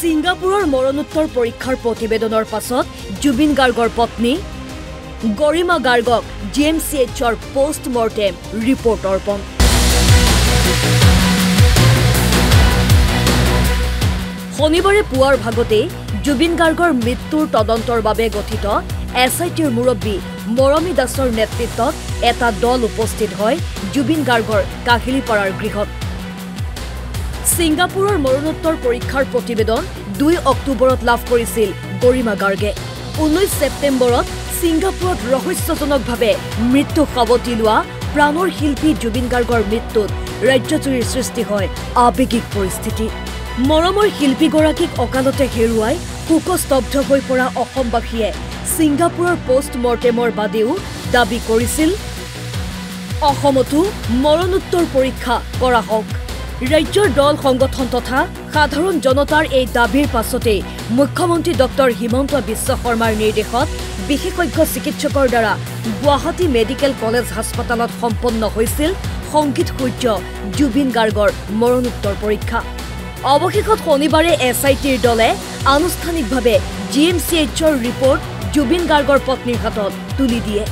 সিংগাপুৰৰ মৰণোত্তৰ পৰীক্ষাৰ প্ৰতিবেদনৰ পাছত জুবিন গাৰ্গৰ পত্নী গৰিমা গাৰ্গক GMCHৰ পোষ্টমৰ্টেম ৰিপৰ্ট অৰ্পণ। শনিবাৰে পুৱাৰ ভাগতে জুবিন গাৰ্গৰ মৃত্যুৰ তদন্তৰ বাবে গঠিত SITৰ মুৰব্বী মৰমী দাসৰ নেতৃত্বত এটা দল উপস্থিত হয় জুবিন গাৰ্গৰ কাহিলীপাৰাৰ গৃহত। সিংগাপুৰৰ মৰণোত্তৰ পৰীক্ষাৰ প্ৰতিবেদন 2 অক্টোবৰত লাভ কৰিছিল গৰিমা গাৰ্গে। 19 ছেপ্টেম্বৰত সিংগাপুৰত ৰহস্যজনকভাৱে মৃত্যু সাৱটি লোৱা প্ৰাণৰ শিল্পী জুবিন গাৰ্গৰ মৃত্যুত ৰাজ্যজুৰিৰ সৃষ্টি হয় আৱেগিক পৰিস্থিতি। মৰমৰ শিল্পীগৰাকীক অকালতে হেৰুৱাই শোকস্তব্ধ হৈ পৰা অসমবাসীয়ে সিংগাপুৰৰ পোষ্টমৰ্টেমৰ বাদেও দাবী কৰিছিল অসমতো মৰণোত্তৰ পৰীক্ষা কৰা হওক। ৰাজ্যৰ দল সংগঠন তথা সাধাৰণ জনতাৰ এই দাবীৰ পাছতেই মুখ্যমন্ত্ৰী ডক্টৰ হিমন্ত বিশ্ব শৰ্মাৰ নিৰ্দেশত বিশেষজ্ঞ চিকিৎসকৰ দ্বাৰা গুৱাহাটী মেডিকেল কলেজ হাস্পতালত সম্পন্ন হৈছিল সংগীত সূৰ্য জুবিন গাৰ্গৰ মৰণোত্তৰ পৰীক্ষা। অৱশেষত শনিবাৰে SITৰ দলে আনুষ্ঠানিকভাৱে GMCHৰ ৰিপৰ্ট জুবিন গাৰ্গৰ পত্নীৰ হাতত তুলি দিয়ে।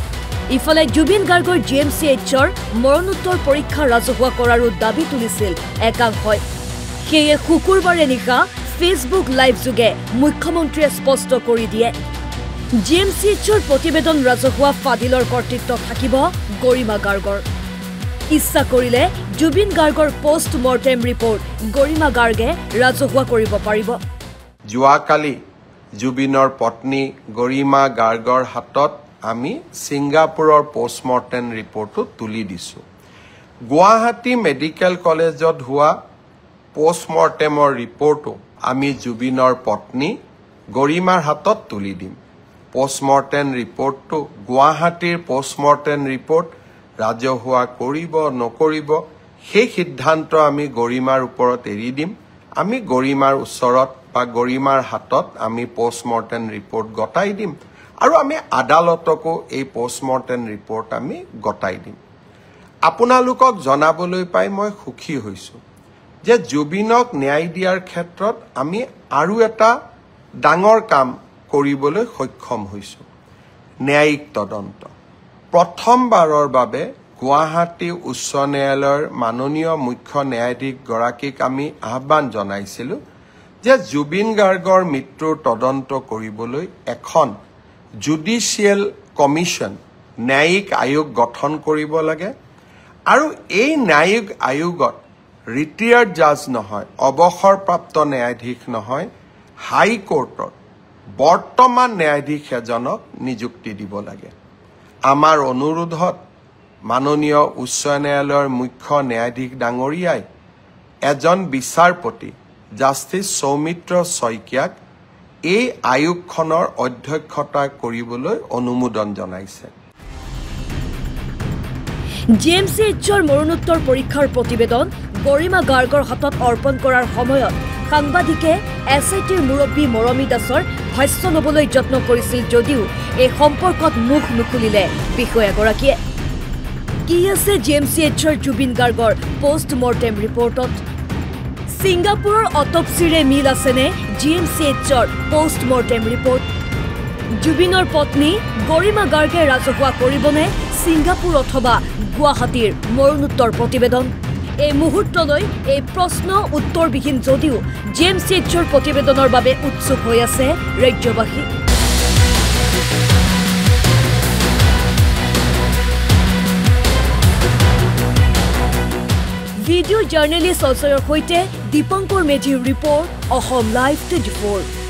ইফালে জুবিন গাৰ্গৰ GMCHৰ মৰণোত্তৰ পৰীক্ষা ৰাজহুৱা কৰাৰো দাবী তুলিছিল একাংশই। সেয়ে শুকুৰবাৰে নিশা ফেচবুক লাইভ যোগে মুখ্যমন্ত্ৰীয়ে স্পষ্ট কৰি দিয়ে GMCHৰ প্ৰতিবেদন ৰাজহুৱা ফাদিলৰ কৰ্তৃত্ব থাকিব গৰিমা গাৰ্গৰ। ইচ্ছা কৰিলে জুবিন গাৰ্গৰ পোষ্টমৰ্টেম ৰিপৰ্ট গৰিমা গাৰ্গে ৰাজহুৱা কৰিব পাৰিব। যোৱাকালি জুবিনৰ পত্নী গৰিমা গাৰ্গৰ হাতত আমি সিংগাপুৰৰ পোষ্টমৰ্টেম ৰিপৰ্টটো তুলি দিছো। গুৱাহাটী মেডিকেল কলেজত হোৱা পোষ্টমৰ্টেমৰ ৰিপৰ্টটো আমি জুবিনৰ পত্নী গৰিমাৰ হাতত তুলি দিম। পোষ্টমৰ্টেম ৰিপৰ্টটো গুৱাহাটীৰ পোষ্টমৰ্টেম ৰিপৰ্ট ৰাজহুৱা কৰিব নকৰিব সেই সিদ্ধান্ত আমি গৰিমাৰ ওপৰত এৰি দিম। আমি গৰিমাৰ ওচৰত বা গৰিমাৰ হাতত আমি পোষ্টমৰ্টেম ৰিপৰ্ট গতাই দিম আৰু আমি আদালতকো এই পোষ্টমৰ্টেম ৰিপৰ্ট আমি গতাই দিম। আপোনালোকক জনাবলৈ পাই মই সুখী হৈছো যে জুবিনক ন্যায় দিয়াৰ ক্ষেত্ৰত আমি আৰু এটা ডাঙৰ কাম কৰিবলৈ সক্ষম হৈছো। ন্যায়িক তদন্ত প্ৰথমবাৰৰ বাবে গুৱাহাটী উচ্চ ন্যায়ালয়ৰ মাননীয় মুখ্য ন্যায়াধীশ গৰাকীক আমি আহ্বান জনাইছিলো যে জুবিন গাৰ্গৰ মৃত্যুৰ তদন্ত কৰিবলৈ এখন জুডিচিয়েল কমিশ্যন ন্যায়িক আয়োগ গঠন কৰিব লাগে আৰু এই ন্যায়িক আয়োগত ৰিটায়াৰ্ড জাজ নহয়, অৱসৰপ্ৰাপ্ত ন্যায়াধীশ নহয়, হাইকোৰ্টৰ বৰ্তমান ন্যায়াধীশ এজনক নিযুক্তি দিব লাগে। আমাৰ অনুৰোধত মাননীয় উচ্চ ন্যায়ালয়ৰ মুখ্য ন্যায়াধীশ ডাঙৰীয়াই এজন বিচাৰপতি জাষ্টিছ সৌমিত্ৰ শইকীয়াক এই আয়োগখনৰ অধ্যক্ষতা কৰিবলৈ অনুমোদন জনাইছে। GMCHৰ মৰণোত্তৰ পৰীক্ষাৰ প্ৰতিবেদন গৰিমা গাৰ্গৰ হাতত অৰ্পণ কৰাৰ সময়ত সাংবাদিকে SITৰ মুৰব্বী মৰমী দাসৰ ভাষ্য ল'বলৈ যত্ন কৰিছিল যদিও এই সম্পৰ্কত মুখ নুখুলিলে বিষয়াগৰাকীয়ে। কি আছে GMCHৰ জুবিন গাৰ্গৰ পোষ্টমৰ্টেম ৰিপৰ্টত? সিংগাপুৰৰ অটপচিৰে মিল আছেনে GMCHৰ পোষ্টমৰ্টেম ৰিপৰ্ট? জুবিনৰ পত্নী গৰিমা গাৰ্গে ৰাজহুৱা কৰিবনে সিংগাপুৰ অথবা গুৱাহাটীৰ মৰণোত্তৰ প্ৰতিবেদন? এই মুহূৰ্তলৈ এই প্ৰশ্ন উত্তৰবিহীন যদিও GMCHৰ প্ৰতিবেদনৰ বাবে উৎসুক হৈ আছে ৰাজ্যবাসী। ভিডিঅ' জাৰ্নেলিষ্ট অজয়ৰ সৈতে দীপংকৰ মেধিৰ ৰিপৰ্ট, অসম লাইভ 24।